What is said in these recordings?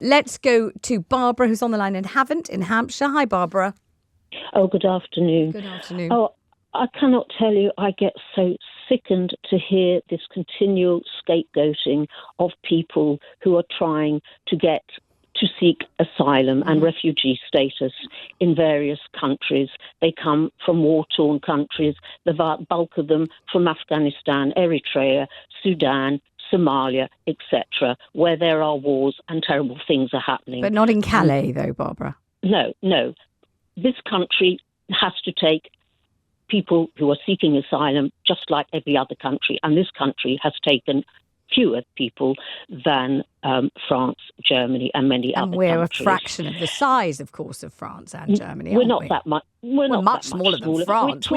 Let's go to Barbara, who's on the line in Havant in Hampshire. Hi, Barbara. Oh, good afternoon. Good afternoon. Oh, I cannot tell you, I get so sickened to hear this continual scapegoating of people who are trying to seek asylum and refugee status in various countries. They come from war-torn countries, the bulk of them from Afghanistan, Eritrea, Sudan, Somalia, etc., where there are wars and terrible things are happening. But not in Calais, though, Barbara. No. This country has to take people who are seeking asylum just like every other country, and this country has taken fewer people than France, Germany, and many other countries. And we're a fraction of the size, of course, of France and Germany. We're not that much. We're not much that much smaller than France.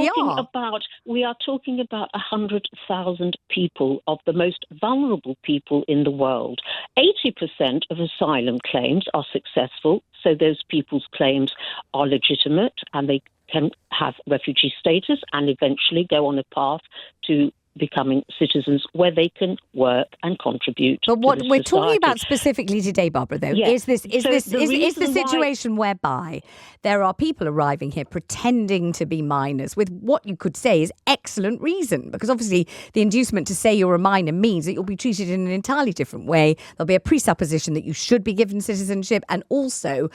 We are talking about 100,000 people, of the most vulnerable people in the world. 80% of asylum claims are successful, so those people's claims are legitimate, and they can have refugee status and eventually go on a path to becoming citizens where they can work and contribute. But what to we're society. talking about specifically today, Barbara, though, is the situation whereby there are people arriving here pretending to be minors with what you could say is excellent reason, because obviously the inducement to say you're a minor means that you'll be treated in an entirely different way. There'll be a presupposition that you should be given citizenship, and also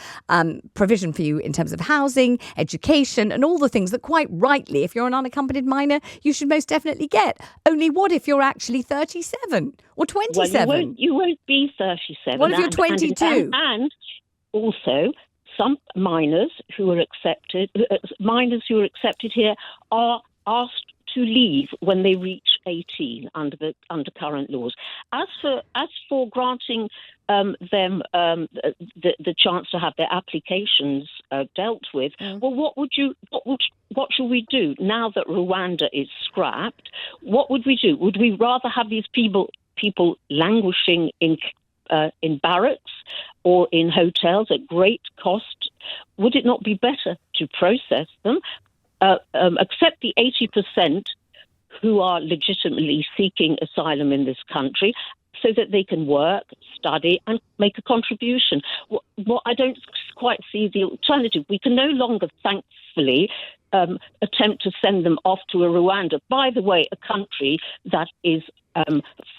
provision for you in terms of housing, education, and all the things that quite rightly, if you're an unaccompanied minor, you should most definitely get. Only what if you're actually 37 or 27? Well, you won't be 37. What if you're 22? And also, some minors who are accepted here are asked to leave when they reach 18 under current laws. As for granting them the chance to have their applications dealt with, well, what should we do now that Rwanda is scrapped? What would we do? Would we rather have these people languishing in barracks or in hotels at great cost? Would it not be better to process them, accept the 80% who are legitimately seeking asylum in this country, so that they can work, study, and make a contribution? What I don't quite see the alternative. We can no longer, thankfully, attempt to send them off to a Rwanda. By the way, a country that is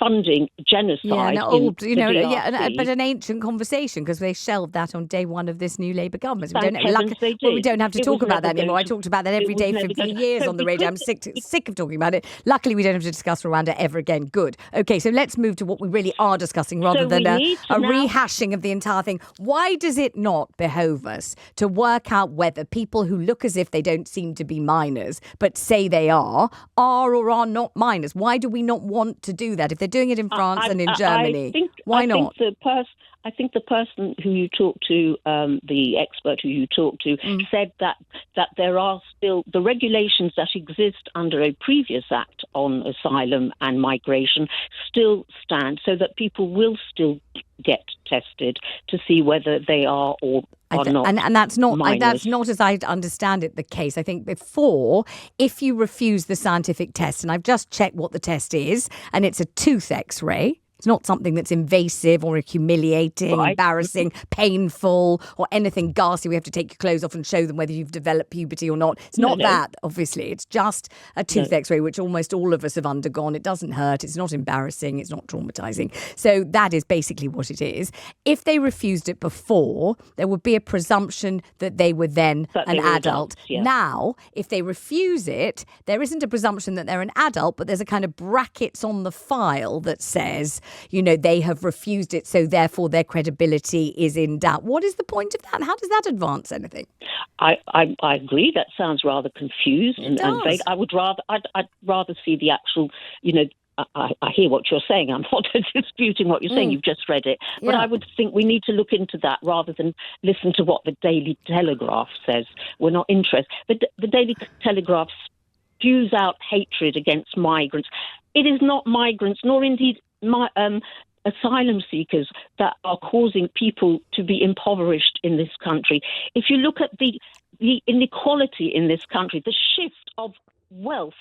funding genocide. But an ancient conversation, because they shelved that on day one of this new Labour government. We don't have to talk about that anymore. I talked about that every day for years on the radio. I'm sick of talking about it. Luckily, we don't have to discuss Rwanda ever again. Good. Okay, so let's move to what we really are discussing rather than a rehashing of the entire thing. Why does it not behove us to work out whether people who look as if they don't seem to be minors but say they are or are not minors? Why do we not want to do that if they're doing it in France and in Germany? Why not? I think the person who you talked to, the expert who you talked to, said that there are still the regulations that exist under a previous act on asylum and migration still stand, so that people will still get tested to see whether they are or are not. And that's not minors. That's not, as I understand it, the case. I think before, if you refuse the scientific test, and I've just checked what the test is, and it's a tooth X-ray. It's not something that's invasive or humiliating, embarrassing, painful, or anything ghastly. We have to take your clothes off and show them whether you've developed puberty or not. It's not that, obviously. It's just a tooth X-ray, which almost all of us have undergone. It doesn't hurt. It's not embarrassing. It's not traumatizing. So that is basically what it is. If they refused it before, there would be a presumption that they were then an adult. Now, if they refuse it, there isn't a presumption that they're an adult, but there's a kind of brackets on the file that says, they have refused it, so therefore their credibility is in doubt. What is the point of that? How does that advance anything? I agree. That sounds rather confused and vague. I'd rather see the actual, I hear what you're saying. I'm not disputing what you're saying. You've just read it. But I would think we need to look into that rather than listen to what the Daily Telegraph says. We're not interested. The Daily Telegraph spews out hatred against migrants. It is not migrants, nor indeed asylum seekers, that are causing people to be impoverished in this country. If you look at the inequality in this country, the shift of wealth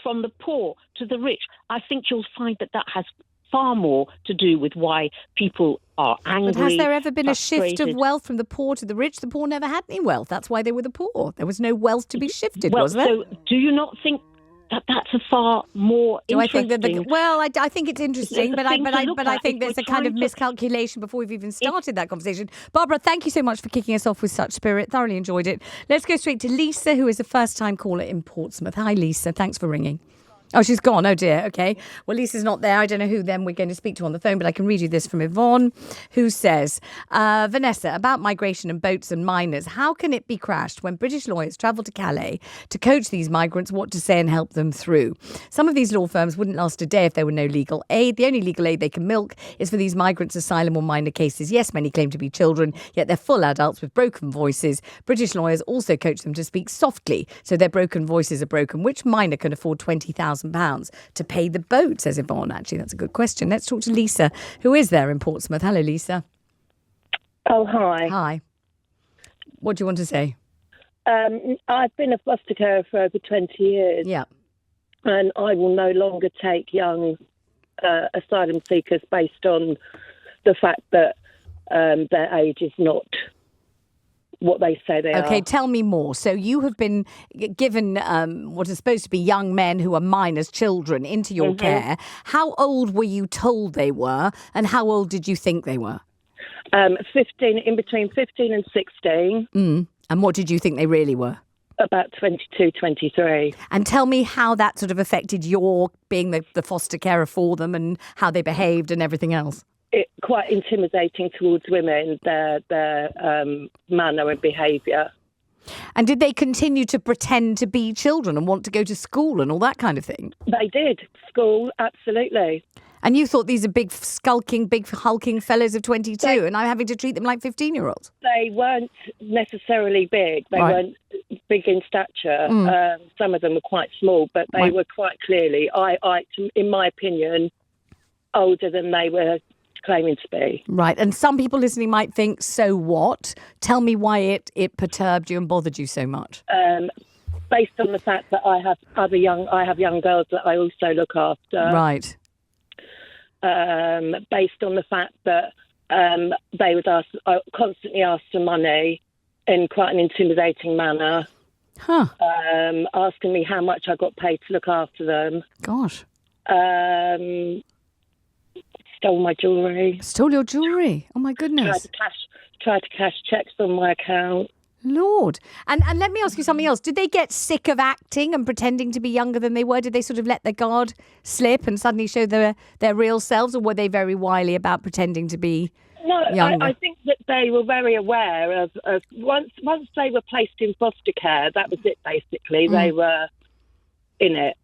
from the poor to the rich, I think you'll find that has far more to do with why people are angry. But has there ever been frustrated. a shift of wealth from the poor to the rich? The poor never had any wealth. That's why they were the poor. There was no wealth to be shifted, was there? So do you not think that that's a far more Do I interesting... think that I think it's interesting, but I think there's a kind of miscalculation before we've even started that conversation. Barbara, thank you so much for kicking us off with such spirit. Thoroughly enjoyed it. Let's go straight to Lisa, who is a first-time caller in Portsmouth. Hi, Lisa. Thanks for ringing. Oh, she's gone. Oh, dear. Okay. Well, Lisa's not there. I don't know who then we're going to speak to on the phone, but I can read you this from Yvonne, who says, Vanessa, about migration and boats and miners, how can it be crashed when British lawyers travel to Calais to coach these migrants what to say and help them through? Some of these law firms wouldn't last a day if there were no legal aid. The only legal aid they can milk is for these migrants' asylum or minor cases. Yes, many claim to be children, yet they're full adults with broken voices. British lawyers also coach them to speak softly, so their broken voices are broken. Which minor can afford £20,000 to pay the boat, says Yvonne. Actually, that's a good question. Let's talk to Lisa, who is there in Portsmouth. Hello, Lisa. Oh, hi. Hi. What do you want to say? I've been a foster carer for over 20 years. Yeah. And I will no longer take young asylum seekers based on the fact that their age is not what they say they are. Okay, tell me more. So you have been given what are supposed to be young men who are minors, children, into your care. How old were you told they were, and how old did you think they were? 15, in between 15 and 16. And what did you think they really were? About 22, 23. And tell me how that sort of affected your being the foster carer for them and how they behaved and everything else. Quite intimidating towards women, their manner and behaviour. And did they continue to pretend to be children and want to go to school and all that kind of thing? They did. School, absolutely. And you thought these are big, skulking, big, hulking fellows of 22 and I'm having to treat them like 15-year-olds? They weren't necessarily big. They weren't big in stature. Some of them were quite small, but they were quite clearly, in my opinion, older than they were claiming to be. Right. And some people listening might think, so what? Tell me why it perturbed you and bothered you so much. Based on the fact that I have young girls that I also look after. Right. Based on the fact that they would constantly ask for money in quite an intimidating manner. Asking me how much I got paid to look after them. Gosh. Stole my jewellery. Stole your jewellery? Oh, my goodness. Tried to cash cheques on my account. Lord. And let me ask you something else. Did they get sick of acting and pretending to be younger than they were? Did they sort of let their guard slip and suddenly show their real selves? Or were they very wily about pretending to be younger? I think that they were very aware of once they were placed in foster care, that was it, basically. They were in it.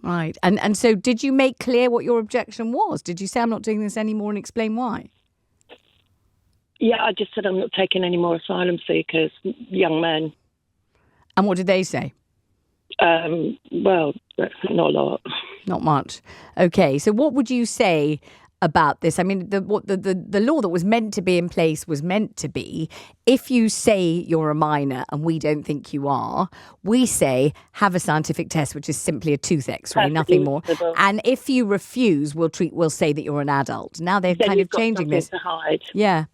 Right. And so did you make clear what your objection was? Did you say, I'm not doing this anymore, and explain why? Yeah, I just said I'm not taking any more asylum seekers, young men. And what did they say? Well, not a lot. Not much. Okay, so what would you say about this? I mean, the law that was meant to be in place was meant to be, if you say you're a minor and we don't think you are, we say have a scientific test, which is simply a tooth X-ray, nothing more. And if you refuse, we'll say that you're an adult. Now they're kind of changing this. To hide. Yeah,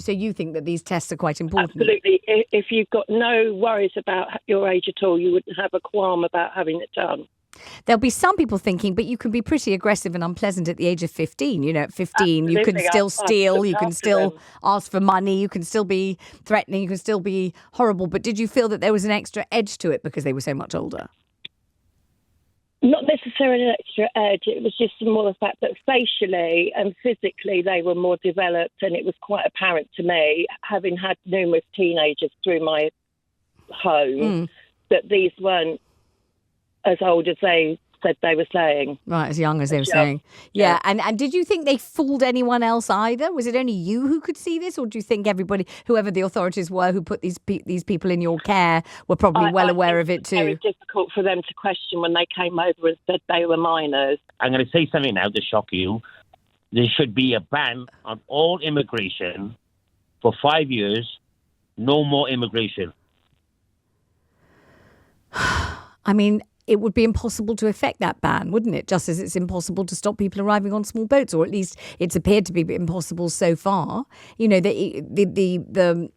so you think that these tests are quite important. Absolutely. If you've got no worries about your age at all, you wouldn't have a qualm about having it done. There'll be some people thinking, but you can be pretty aggressive and unpleasant at the age of 15. You know, at 15, Absolutely. You can still steal, you can still them. ask for money, you can still be threatening, you can still be horrible. But did you feel that there was an extra edge to it because they were so much older? Not necessarily an extra edge. It was just more the fact that facially and physically they were more developed, and it was quite apparent to me, having had numerous teenagers through my home, that these weren't as old as they said they were saying. Right, as young as they were saying. Yeah. And did you think they fooled anyone else either? Was it only you who could see this, or do you think everybody, whoever the authorities were who put these people in your care, were probably well aware of it too? It was very difficult for them to question when they came over and said they were minors. I'm going to say something now to shock you. There should be a ban on all immigration for 5 years. No more immigration. I mean, it would be impossible to effect that ban, wouldn't it? Just as it's impossible to stop people arriving on small boats, or at least it's appeared to be impossible so far. You know, the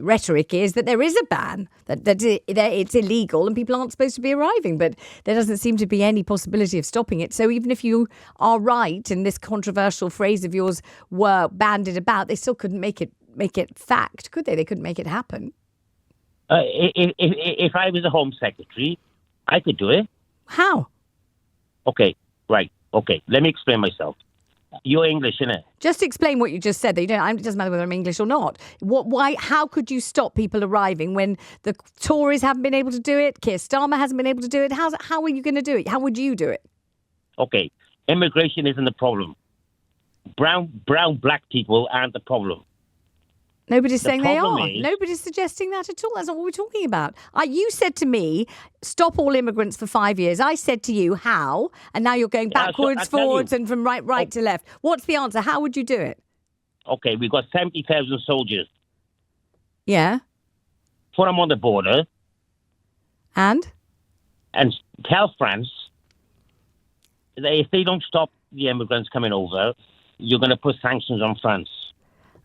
rhetoric is that there is a ban, that it's illegal and people aren't supposed to be arriving, but there doesn't seem to be any possibility of stopping it. So even if you are right and this controversial phrase of yours were bandied about, they still couldn't make it fact, could they? They couldn't make it happen. If I was a Home Secretary, I could do it. How? Okay, right. Okay, let me explain myself. You're English, innit? Just explain what you just said. It doesn't matter whether I'm English or not. Why? How could you stop people arriving when the Tories haven't been able to do it? Keir Starmer hasn't been able to do it. How are you going to do it? How would you do it? Okay, immigration isn't the problem. Brown, black people aren't the problem. Nobody's saying they are. Is, Nobody's suggesting that at all. That's not what we're talking about. You said to me, stop all immigrants for 5 years. I said to you, how? And now you're going backwards, forwards, and from right to left. What's the answer? How would you do it? Okay, we've got 70,000 soldiers. Yeah. Put them on the border. And tell France that if they don't stop the immigrants coming over, you're going to put sanctions on France.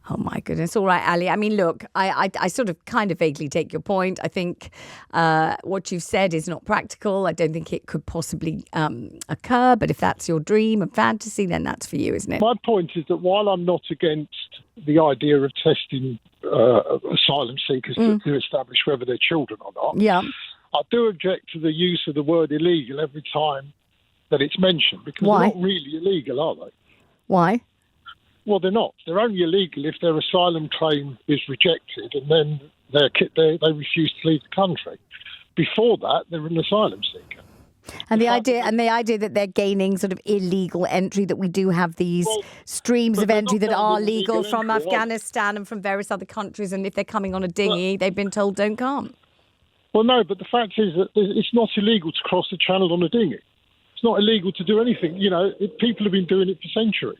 Oh, my goodness. All right, Ali. I mean, look, I sort of kind of vaguely take your point. I think what you've said is not practical. I don't think it could possibly occur. But if that's your dream and fantasy, then that's for you, isn't it? My point is that while I'm not against the idea of testing asylum seekers to establish whether they're children or not, yeah, I do object to the use of the word illegal every time that it's mentioned, because Why? they're not really illegal, are they? Why? Well, they're not. They're only illegal if their asylum claim is rejected and then they refuse to leave the country. Before that, they're an asylum seeker. And the idea that they're gaining sort of illegal entry, that we do have these streams of entry that are legal from Afghanistan and from various other countries, and if they're coming on a dinghy, they've been told don't come. Well, no, but the fact is that it's not illegal to cross the channel on a dinghy. It's not illegal to do anything. You know, people have been doing it for centuries.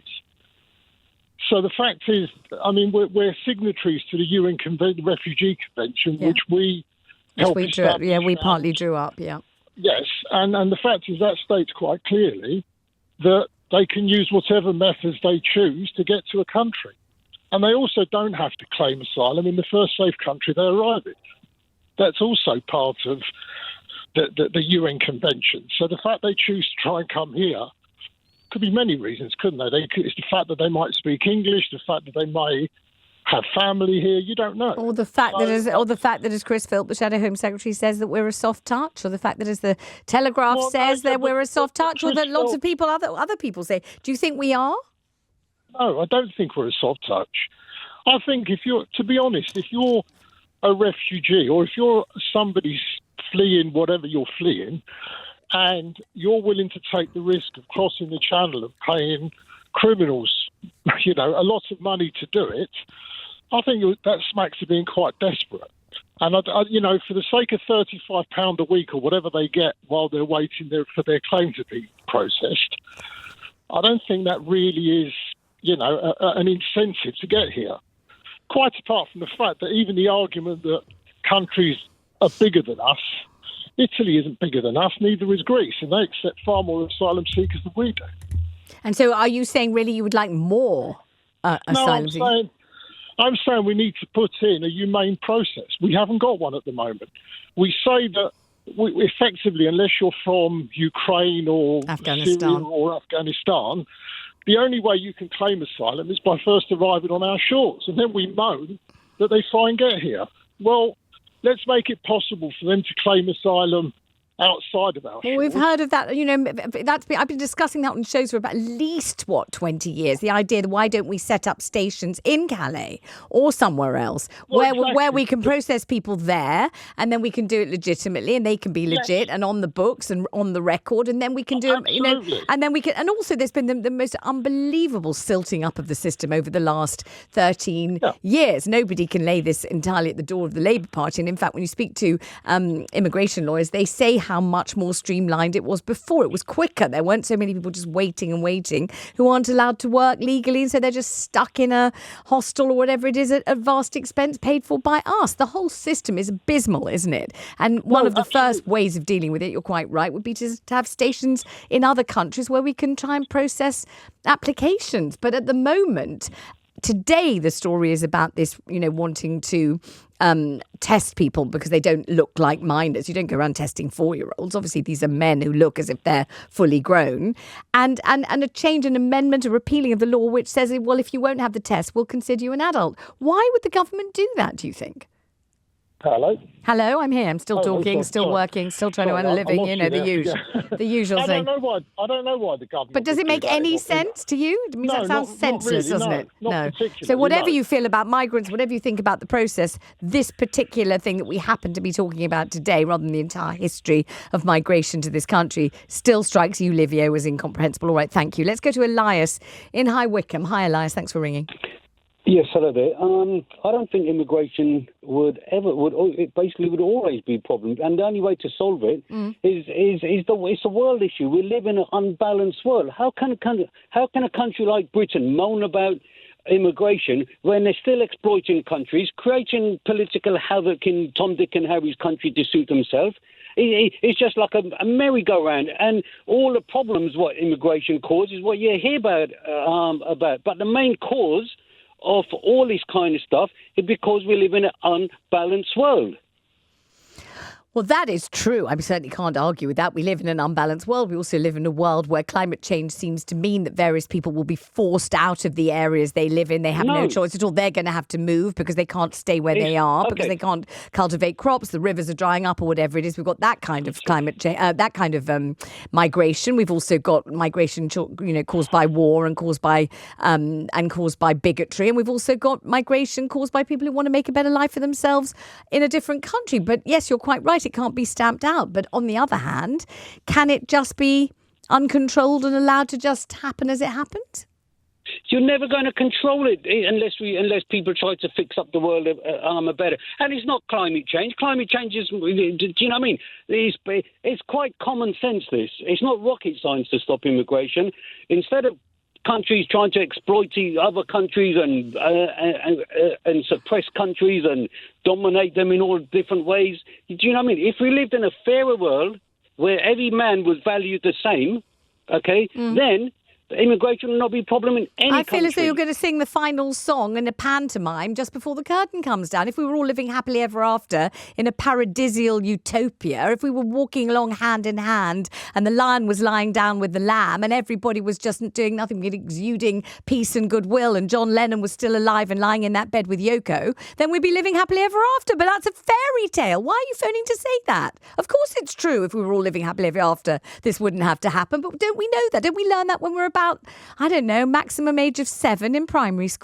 So the fact is, I mean, we're signatories to the UN Refugee Convention, which we helped establish. Yeah, we partly drew up, yeah. Yes, and the fact is that states quite clearly that they can use whatever methods they choose to get to a country. And they also don't have to claim asylum in the first safe country they arrive in. That's also part of the UN Convention. So the fact they choose to try and come here could be many reasons, couldn't they? It's the fact that they might speak English, the fact that they may have family here. You don't know. Or the fact that as Chris Philp, the Shadow Home Secretary, says that we're a soft touch, or the fact that as the Telegraph says that we're a soft touch, or that lots of people, other people say. Do you think we are? No, I don't think we're a soft touch. I think to be honest, if you're a refugee or if you're somebody fleeing whatever you're fleeing, and you're willing to take the risk of crossing the channel and paying criminals, a lot of money to do it, I think that smacks of being quite desperate. And, for the sake of £35 a week or whatever they get while they're waiting for their claim to be processed, I don't think that really is, an incentive to get here. Quite apart from the fact that even the argument that countries are bigger than us, Italy isn't bigger than us, neither is Greece, and they accept far more asylum seekers than we do. And so are you saying really you would like more asylum seekers? I'm saying we need to put in a humane process. We haven't got one at the moment. We say that effectively, unless you're from Ukraine or Syria or Afghanistan, the only way you can claim asylum is by first arriving on our shores. And then we moan that they try and get here. Well, let's make it possible for them to claim asylum outside of our shores. Well, we've heard of that. I've been discussing that on shows for about at least 20 years. The idea that why don't we set up stations in Calais or somewhere else where we can process people there, and then we can do it legitimately, and they can be legit and on the books and on the record, and then we can do it. And then we can. And also, there's been the most unbelievable silting up of the system over the last 13 years. Nobody can lay this entirely at the door of the Labour Party. And in fact, when you speak to immigration lawyers, they say how much more streamlined it was before. It was quicker. There weren't so many people just waiting and waiting who aren't allowed to work legally, and so they're just stuck in a hostel or whatever it is at a vast expense paid for by us. The whole system is abysmal, isn't it? And one of the first ways of dealing with it, you're quite right, would be to have stations in other countries where we can try and process applications. But at the moment, today, the story is about this, wanting to test people because they don't look like minors. You don't go around testing 4-year-olds. Obviously, these are men who look as if they're fully grown. And a change, an amendment, a repealing of the law which says, well, if you won't have the test, we'll consider you an adult. Why would the government do that, do you think? Hello, I'm here. I'm still talking, still working, still trying to earn a living. The usual, the usual thing. I don't know why the government. But does it make any sense to you? I mean, that sounds senseless, doesn't it? No. So whatever you feel about migrants, whatever you think about the process, this particular thing that we happen to be talking about today, rather than the entire history of migration to this country, still strikes you, Livio, as incomprehensible. All right, thank you. Let's go to Elias in High Wycombe. Hi, Elias. Thanks for ringing. Yes, hello there. I don't think immigration it basically would always be a problem, and the only way to solve it is it's a world issue. We live in an unbalanced world. How can a country like Britain moan about immigration when they're still exploiting countries, creating political havoc in Tom, Dick, and Harry's country to suit themselves? It's just like a merry-go-round, and all the problems what immigration causes, what you hear about. But the main cause of all this kind of stuff is because we live in an unbalanced world. Well, that is true. I certainly can't argue with that. We live in an unbalanced world. We also live in a world where climate change seems to mean that various people will be forced out of the areas they live in. They have no choice at all. They're going to have to move because they can't stay where they are, because they can't cultivate crops. The rivers are drying up or whatever it is. We've got that kind of climate change, that kind of migration. We've also got migration, caused by war and caused by bigotry. And we've also got migration caused by people who want to make a better life for themselves in a different country. But yes, you're quite right. It can't be stamped out. But on the other hand, can it just be uncontrolled and allowed to just happen as it happened? You're never going to control it unless people try to fix up the world better. And it's not climate change. Climate change is, do you know what I mean? It's quite common sense, this. It's not rocket science to stop immigration. Instead of countries trying to exploit other countries and suppress countries and dominate them in all different ways. Do you know what I mean? If we lived in a fairer world where every man was valued the same, then immigration will not be a problem in any country. I feel as though you're going to sing the final song in a pantomime just before the curtain comes down. If we were all living happily ever after in a paradisial utopia, if we were walking along hand in hand and the lion was lying down with the lamb and everybody was just doing nothing but exuding peace and goodwill, and John Lennon was still alive and lying in that bed with Yoko, then we'd be living happily ever after. But that's a fairy tale. Why are you phoning to say that? Of course it's true. If we were all living happily ever after, this wouldn't have to happen. But don't we know that? Don't we learn that when we're about, I don't know, maximum age of 7 in primary school?